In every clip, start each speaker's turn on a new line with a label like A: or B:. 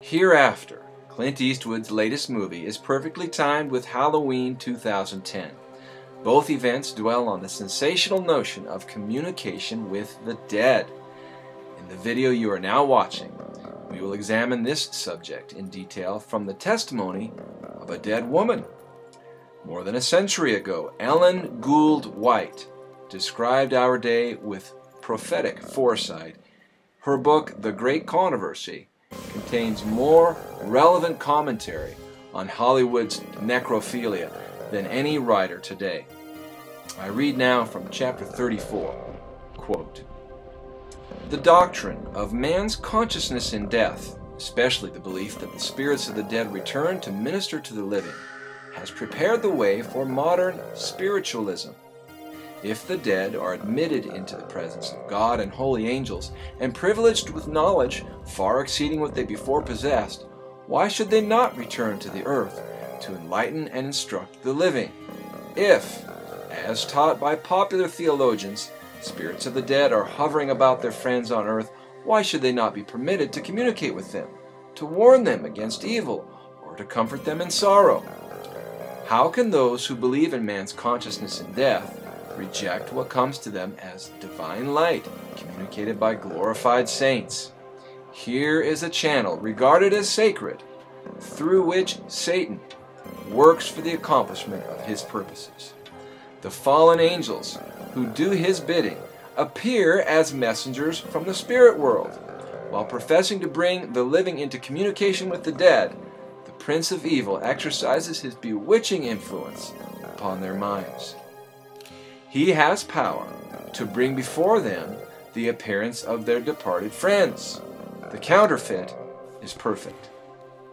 A: Hereafter, Clint Eastwood's latest movie, is perfectly timed with Halloween 2010. Both events dwell on the sensational notion of communication with the dead. In the video you are now watching, we will examine this subject in detail from the testimony of a dead woman. More than a century ago, Ellen Gould White described our day with prophetic foresight. Her book, The Great Controversy, contains more relevant commentary on Hollywood's necrophilia than any writer today. I read now from chapter 34, quote, "The doctrine of man's consciousness in death, especially the belief that the spirits of the dead return to minister to the living, has prepared the way for modern spiritualism. If the dead are admitted into the presence of God and holy angels, and privileged with knowledge far exceeding what they before possessed, why should they not return to the earth to enlighten and instruct the living? If, as taught by popular theologians, spirits of the dead are hovering about their friends on earth, why should they not be permitted to communicate with them, to warn them against evil, or to comfort them in sorrow? How can those who believe in man's consciousness in death reject what comes to them as divine light communicated by glorified saints? Here is a channel regarded as sacred through which Satan works for the accomplishment of his purposes. The fallen angels who do his bidding appear as messengers from the spirit world. While professing to bring the living into communication with the dead, the prince of evil exercises his bewitching influence upon their minds. He has power to bring before them the appearance of their departed friends. The counterfeit is perfect.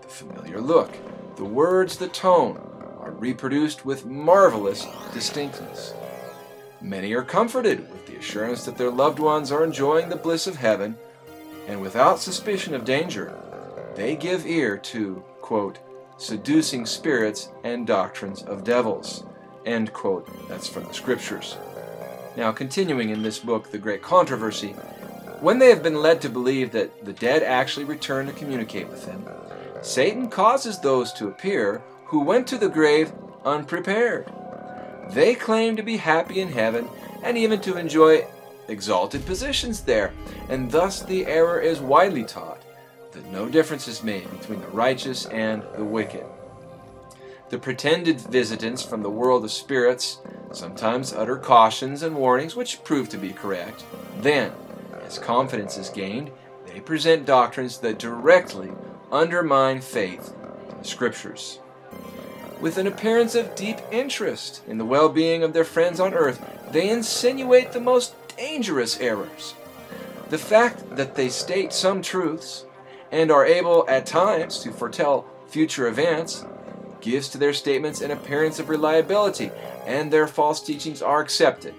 A: The familiar look, the words, the tone are reproduced with marvelous distinctness. Many are comforted with the assurance that their loved ones are enjoying the bliss of heaven, and without suspicion of danger, they give ear to, quote, seducing spirits and doctrines of devils. End quote. That's from the scriptures. Now, continuing in this book, The Great Controversy, when they have been led to believe that the dead actually return to communicate with them, Satan causes those to appear who went to the grave unprepared. They claim to be happy in heaven and even to enjoy exalted positions there, and thus the error is widely taught that no difference is made between the righteous and the wicked. The pretended visitants from the world of spirits sometimes utter cautions and warnings which prove to be correct. Then, as confidence is gained, they present doctrines that directly undermine faith in the scriptures. With an appearance of deep interest in the well-being of their friends on earth, they insinuate the most dangerous errors. The fact that they state some truths and are able at times to foretell future events gives to their statements an appearance of reliability, and their false teachings are accepted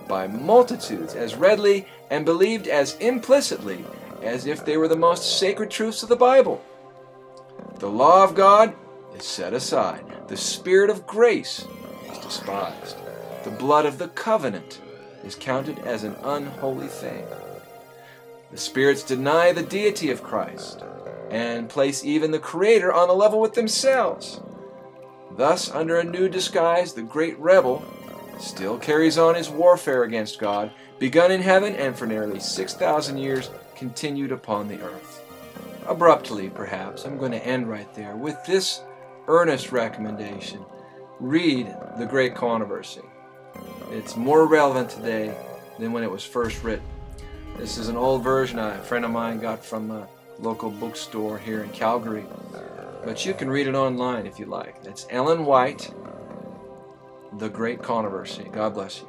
A: by multitudes as readily and believed as implicitly as if they were the most sacred truths of the Bible. The law of God is set aside. The Spirit of grace is despised. The blood of the covenant is counted as an unholy thing. The spirits deny the deity of Christ and place even the Creator on a level with themselves. Thus, under a new disguise, the great rebel still carries on his warfare against God, begun in heaven and for nearly 6,000 years continued upon the earth. Abruptly, perhaps, I'm going to end right there with this earnest recommendation. Read The Great Controversy. It's more relevant today than when it was first written. This is an old version a friend of mine got from a local bookstore here in Calgary. But you can read it online if you like. It's Ellen White, The Great Controversy. God bless you.